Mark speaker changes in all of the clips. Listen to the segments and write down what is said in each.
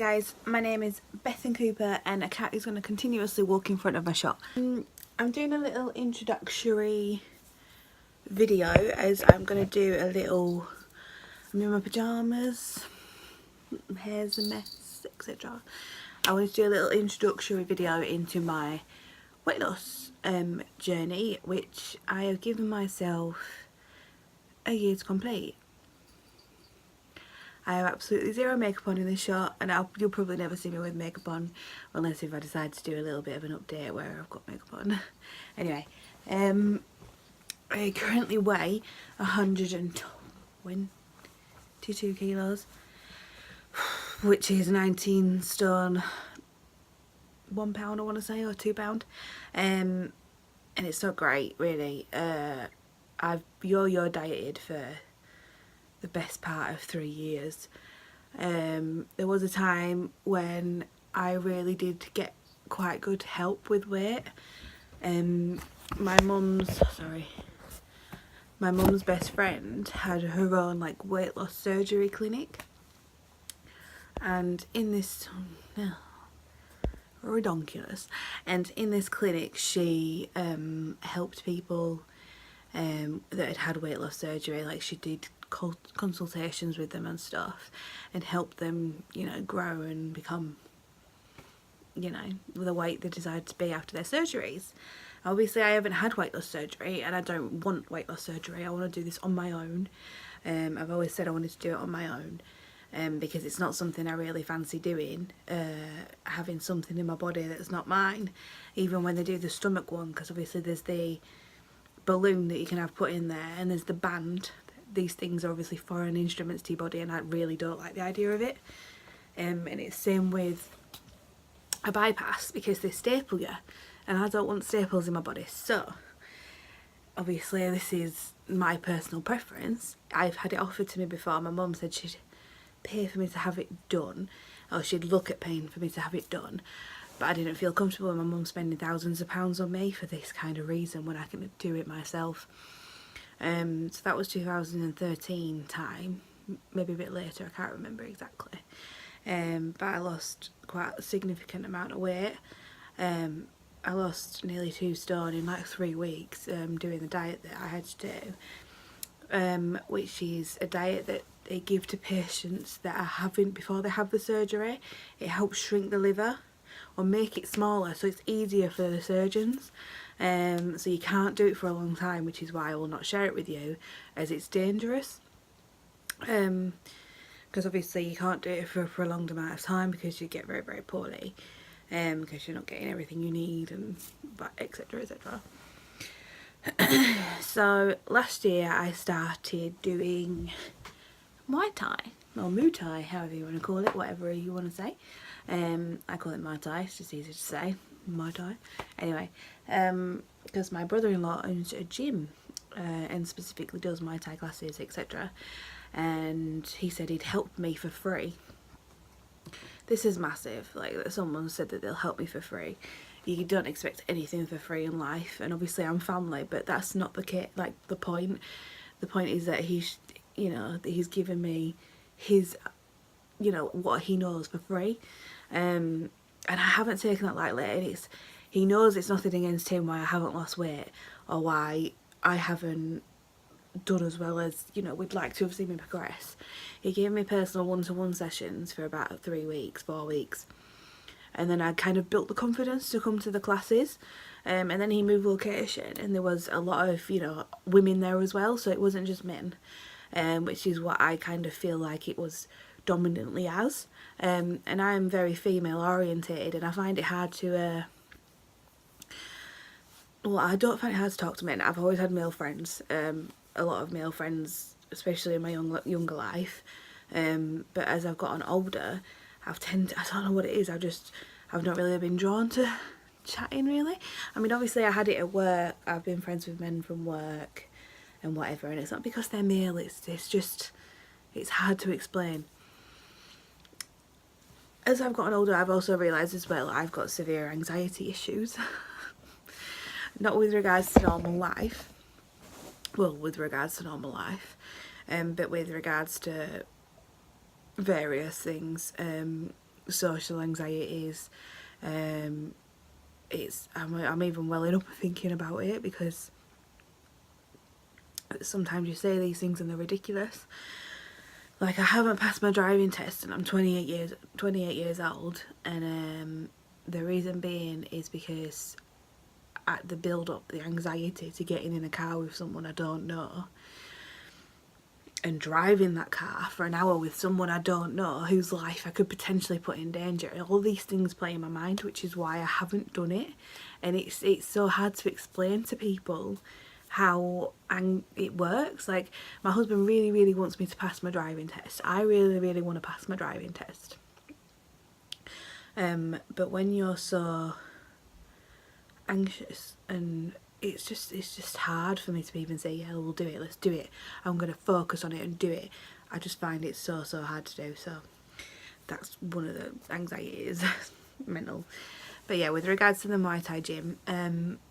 Speaker 1: guys, my name is Bethan Cooper and a cat is going to continuously walk in front of my shot. I'm doing a little introductory video as I'm going to do a little, I'm in my pyjamas, hair's a mess, etc. I want to do a little introductory video into my weight loss journey, which I have given myself a year to complete. I have absolutely zero makeup on in this shot, and you'll probably never see me with makeup on unless if I decide to do a little bit of an update where I've got makeup on. Anyway, I currently weigh 122 kilos, which is 19 stone, 1 pound I want to say, or 2 pound, and it's not great really. I've yo-yo dieted for the best part of 3 years. There was a time when I really did get quite good help with weight. My mum's best friend had her own like weight loss surgery clinic, and in this redonkulous, and in this clinic she helped people that had weight loss surgery. Like, she did consultations with them and stuff and helped them, you know, grow and become, you know, the weight they decided to be after their surgeries. Obviously I haven't had weight loss surgery and I don't want weight loss surgery. I want to do this on my own. I've always said I wanted to do it on my own because it's not something I really fancy doing, having something in my body that's not mine, even when they do the stomach one, because obviously there's the balloon that you can have put in there and there's the band. These things are obviously foreign instruments to your body and I really don't like the idea of it. And it's same with a bypass, because they staple you and I don't want staples in my body. So obviously this is my personal preference. I've had it offered to me before. My mum said she'd pay for me to have it done, or she'd look at paying for me to have it done, but I didn't feel comfortable with my mum spending thousands of pounds on me for this kind of reason when I can do it myself. So that was 2013 time, maybe a bit later, I can't remember exactly. But I lost quite a significant amount of weight. I lost nearly 2 stone in like 3 weeks doing the diet that I had to do, which is a diet that they give to patients that are having, before they have the surgery. It helps shrink the liver or make it smaller so it's easier for the surgeons. So you can't do it for a long time, which is why I will not share it with you, as it's dangerous. Because obviously you can't do it for a prolonged amount of time because you get very, very poorly, because you're not getting everything you need, and etc, etc. So last year I started doing Muay Thai, or Muay Thai, however you want to call it, whatever you want to say. I call it Muay Thai, it's just easy to say, Muay Thai. Anyway, because my brother-in-law owns a gym and specifically does Muay Thai classes, etc. And he said he'd help me for free. This is massive, like someone said that they'll help me for free. You don't expect anything for free in life, and obviously I'm family, but that's not the case, like the point. The point is that he's, you know, that he's given me his, you know, what he knows for free, and I haven't taken that lightly. And he knows it's nothing against him why I haven't lost weight or why I haven't done as well as, you know, we'd like to have seen me progress. He gave me personal one-to-one sessions for about 3 weeks, 4 weeks, and then I kind of built the confidence to come to the classes. And then he moved location and there was a lot of, you know, women there as well, so it wasn't just men, which is what I kind of feel like it was dominantly as. And I'm very female orientated, and I find it hard to well, I don't find it hard to talk to men. I've always had male friends, a lot of male friends, especially in my younger life, but as I've gotten older I don't know what it is, I've not really been drawn to chatting really. I mean, obviously I had it at work, I've been friends with men from work and whatever, and it's not because they're male, it's just, it's hard to explain. As I've gotten older I've also realised as well I've got severe anxiety issues. Not with regards to normal life, well, with regards to normal life, but with regards to various things, social anxieties. I'm even welling up thinking about it, because sometimes you say these things and they're ridiculous. Like, I haven't passed my driving test and I'm 28 years old, and the reason being is because at the build up, the anxiety to getting in a car with someone I don't know and driving that car for an hour with someone I don't know, whose life I could potentially put in danger, all these things play in my mind, which is why I haven't done it. And it's so hard to explain to people how it works. Like, my husband really wants me to pass my driving test. I really want to pass my driving test. But when you're so anxious, and it's just hard for me to even say, yeah, we'll do it, let's do it, I'm going to focus on it and do it. I just find it so hard to do. So that's one of the anxieties. Mental. But yeah, with regards to the Muay Thai gym,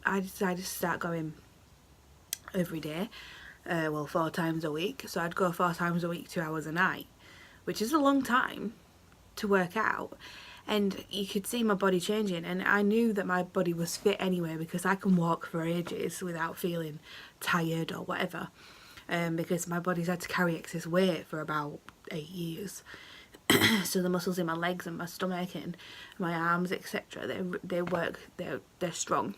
Speaker 1: I decided to start going every day, 4 times a week. So I'd go 4 times a week, 2 hours a night, which is a long time to work out. And you could see my body changing, and I knew that my body was fit anyway, because I can walk for ages without feeling tired or whatever, because my body's had to carry excess weight for about 8 years. So the muscles in my legs and my stomach and my arms, etc., they work, they're strong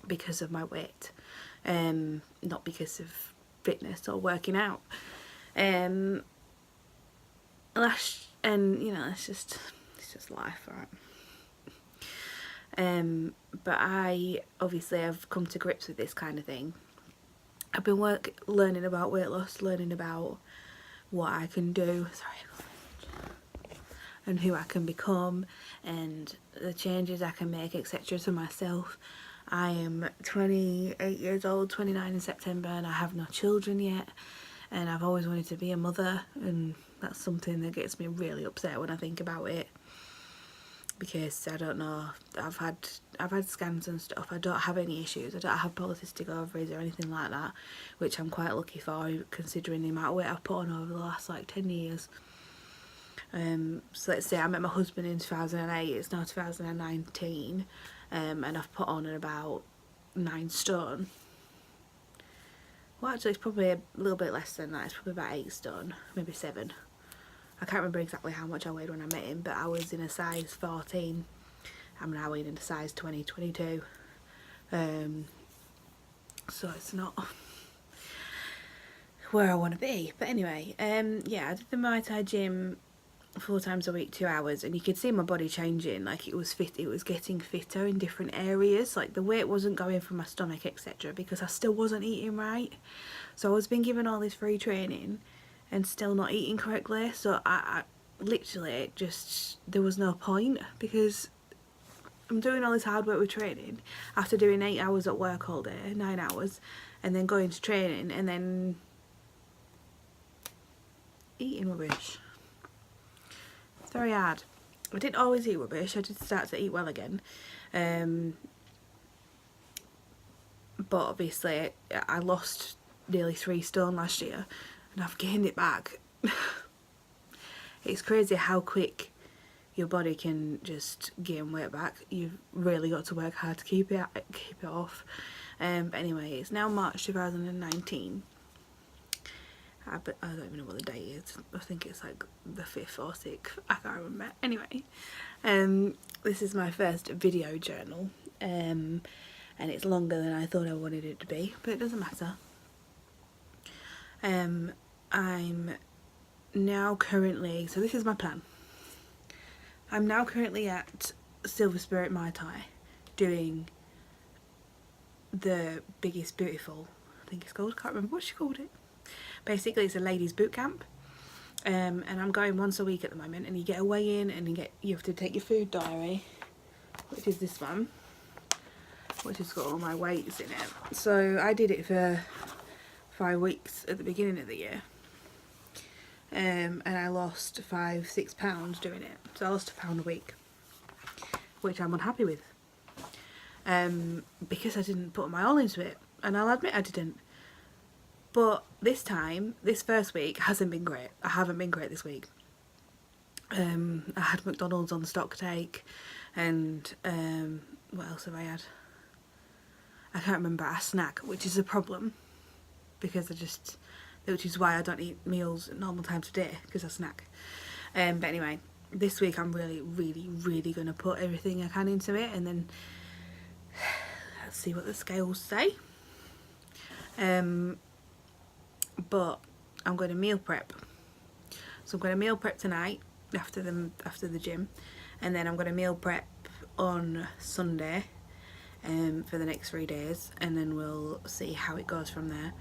Speaker 1: because of my weight, not because of fitness or working out. And you know, it's just life, right? But I obviously have come to grips with this kind of thing. I've been learning about weight loss, learning about what I can do, and who I can become, and the changes I can make, etc., to myself. I am 28 years old, 29 in September, and I have no children yet, and I've always wanted to be a mother, and that's something that gets me really upset when I think about it, because I don't know, I've had scans and stuff. I don't have any issues. I don't have polycystic ovaries or anything like that, which I'm quite lucky for, considering the amount of weight I've put on over the last 10 years. So let's say I met my husband in 2008, it's now 2019, and I've put on about 9 stone. Well, actually it's probably a little bit less than that. It's probably about 8 stone, maybe 7. I can't remember exactly how much I weighed when I met him, but I was in a size 14. I'm now in a size 20, 22. So it's not where I want to be. But anyway, yeah, I did the Muay Thai gym 4 times a week, 2 hours, and you could see my body changing. Like, it was getting fitter in different areas. Like, the weight wasn't going from my stomach, etc., because I still wasn't eating right. So I was being given all this free training and still not eating correctly. So I literally just, there was no point, because I'm doing all this hard work with training after doing 8 hours at work all day, 9 hours, and then going to training and then eating rubbish. It's very hard. I didn't always eat rubbish. I did start to eat well again, but obviously I lost nearly 3 stone last year, and I've gained it back. It's crazy how quick your body can just gain weight back. You've really got to work hard to keep it off. But anyway, it's now March 2019. I don't even know what the date is. I think it's like the 5th or 6th. I can't remember. Anyway, this is my first video journal, and it's longer than I thought I wanted it to be, but it doesn't matter. I'm now currently, so this is my plan. I'm now currently at Silver Spirit Muay Thai doing the Biggest Beautiful, I think it's called, can't remember what she called it. Basically it's a ladies boot camp, and I'm going once a week at the moment, and you get a weigh in, and you have to take your food diary, which is this one, which has got all my weights in it. So I did it for 5 weeks at the beginning of the year, and I lost 5-6 pounds doing it. So I lost a pound a week, which I'm unhappy with, because I didn't put my all into it, and I'll admit I didn't. But this time, this first week hasn't been great. I haven't been great this week. I had McDonald's on stock take, and what else have I had? I can't remember. A snack, which is a problem because which is why I don't eat meals at normal times of day, because I snack. But anyway, this week I'm really going to put everything I can into it, and then let's see what the scales say. But I'm going to meal prep. So I'm going to meal prep tonight after the gym, and then I'm going to meal prep on Sunday for the next 3 days, and then we'll see how it goes from there.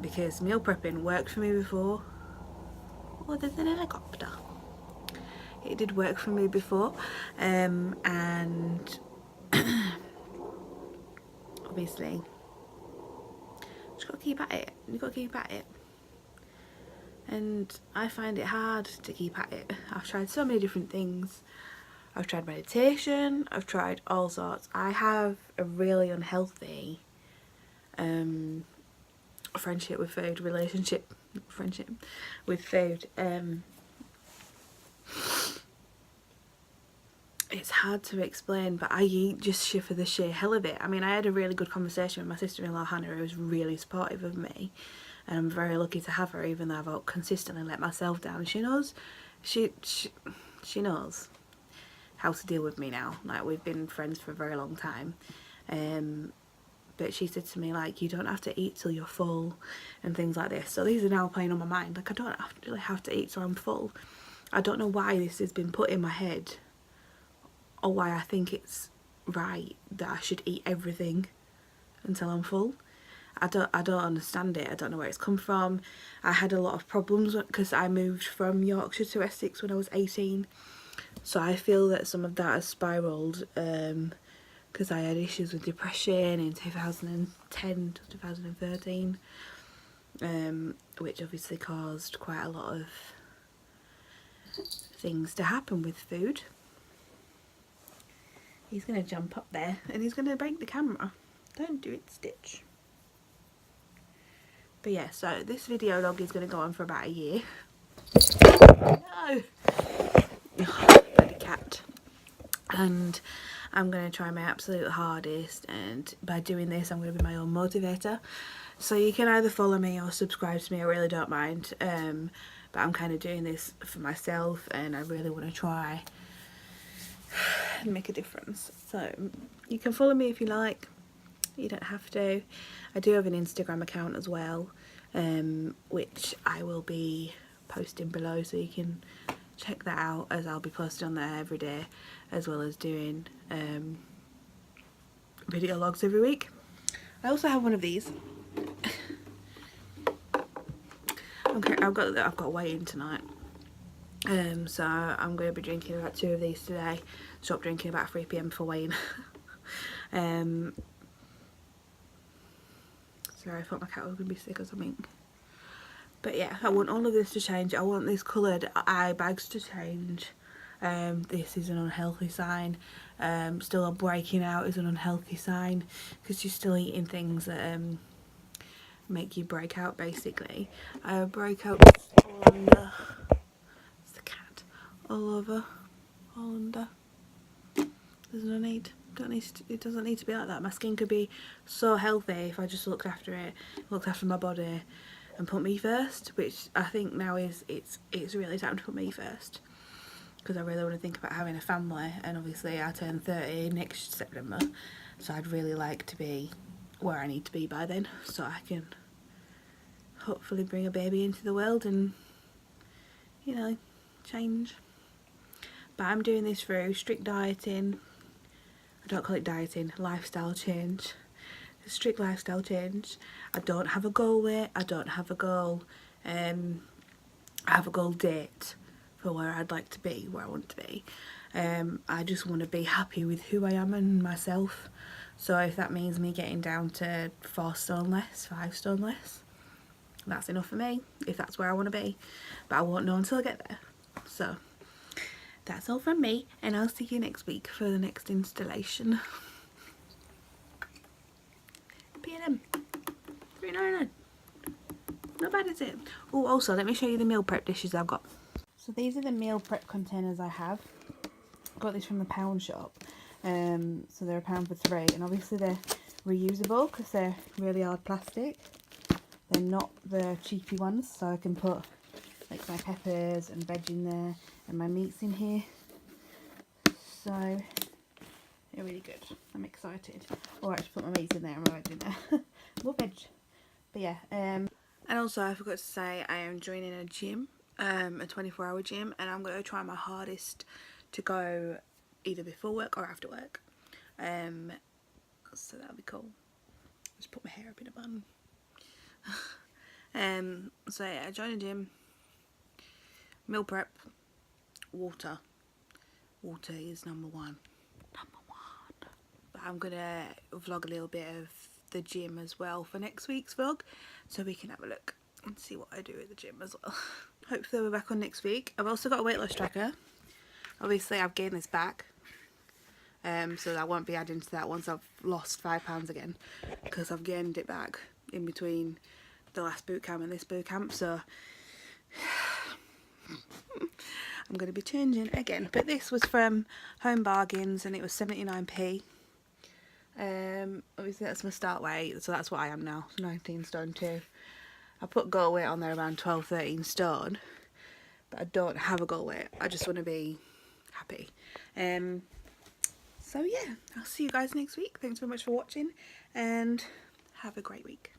Speaker 1: Because meal prepping worked for me before. Oh, there's an helicopter. It did work for me before, and obviously just got to keep at it. You've got to keep at it. And I find it hard to keep at it. I've tried so many different things. I've tried meditation, I've tried all sorts. I have a really unhealthy friendship with food, relationship with food. It's hard to explain, but I eat just for the sheer hell of it. I mean, I had a really good conversation with my sister-in-law Hannah, who was really supportive of me, and I'm very lucky to have her, even though I've consistently let myself down. She knows, she knows how to deal with me now. Like, we've been friends for a very long time, but she said to me, like, you don't have to eat till you're full and things like this. So these are now playing on my mind. Like, I don't really have to eat till I'm full. I don't know why this has been put in my head, or why I think it's right that I should eat everything until I'm full. I don't understand it. I don't know where it's come from. I had a lot of problems because I moved from Yorkshire to Essex when I was 18. So I feel that some of that has spiralled, because I had issues with depression in 2010 to 2013, which obviously caused quite a lot of things to happen with food. He's going to jump up there and he's going to break the camera. Don't do it, Stitch. But yeah, so this video log is going to go on for about a year. No! Bloody cat. And I'm going to try my absolute hardest, and by doing this I'm going to be my own motivator. So you can either follow me or subscribe to me, I really don't mind. But I'm kind of doing this for myself, and I really want to try and make a difference. So you can follow me if you like, you don't have to. I do have an Instagram account as well, which I will be posting below, so you can check that out, as I'll be posting on there every day, as well as doing video logs every week. I also have one of these. I've got weigh-in tonight, so I'm going to be drinking about 2 of these today. Stop drinking about 3 PM for weigh-in. Sorry, I thought my cat was going to be sick or something. But yeah, I want all of this to change. I want these coloured eye bags to change. This is an unhealthy sign. Still breaking out is an unhealthy sign, because you're still eating things that make you break out, basically. I break out all under. It's the cat. All over. All under. There's no need. It doesn't need to be like that. My skin could be so healthy if I just looked after it, looked after my body, and put me first, which I think now it's really time to put me first, because I really want to think about having a family, and obviously I turn 30 next September, so I'd really like to be where I need to be by then, so I can hopefully bring a baby into the world and, you know, change. But I'm doing this through strict dieting. I don't call it dieting, lifestyle change. Strict lifestyle change. I don't have a goal weight, I don't have a goal, I have a goal date for where I'd like to be, where I want to be. I just want to be happy with who I am and myself. So if that means me getting down to 4 stone less, 5 stone less, that's enough for me, if that's where I want to be. But I won't know until I get there. So that's all from me, and I'll see you next week for the next installation. P&M £3.99. Not bad, is it? Oh, also let me show you the meal prep dishes I've got. So these are the meal prep containers I have. Got these from the pound shop. So they're £1 for 3, and obviously they're reusable because they're really hard plastic. They're not the cheapy ones, so I can put like my peppers and veg in there and my meats in here. So they're really good. I'm excited. Alright, to put my meats in there and my veg in there. More veg. But yeah, and also I forgot to say I am joining a gym, a 24-hour gym, and I'm going to try my hardest to go either before work or after work. So that'll be cool. Just put my hair up in a bun. So yeah, I joined a gym, meal prep, water. Water is number one. But I'm gonna vlog a little bit of the gym as well for next week's vlog, so we can have a look and see what I do at the gym as well. Hopefully we're back on next week. I've also got a weight loss tracker. Obviously I've gained this back, so I won't be adding to that once I've lost £5 again, because I've gained it back in between the last boot camp and this boot camp, so I'm going to be changing again. But this was from Home Bargains and it was 79p. Obviously that's my start weight, so that's what I am now, 19 stone 2. I put goal weight on there around 12-13 stone, but I don't have a goal weight. I just want to be happy. So yeah, I'll see you guys next week. Thanks very much for watching and have a great week.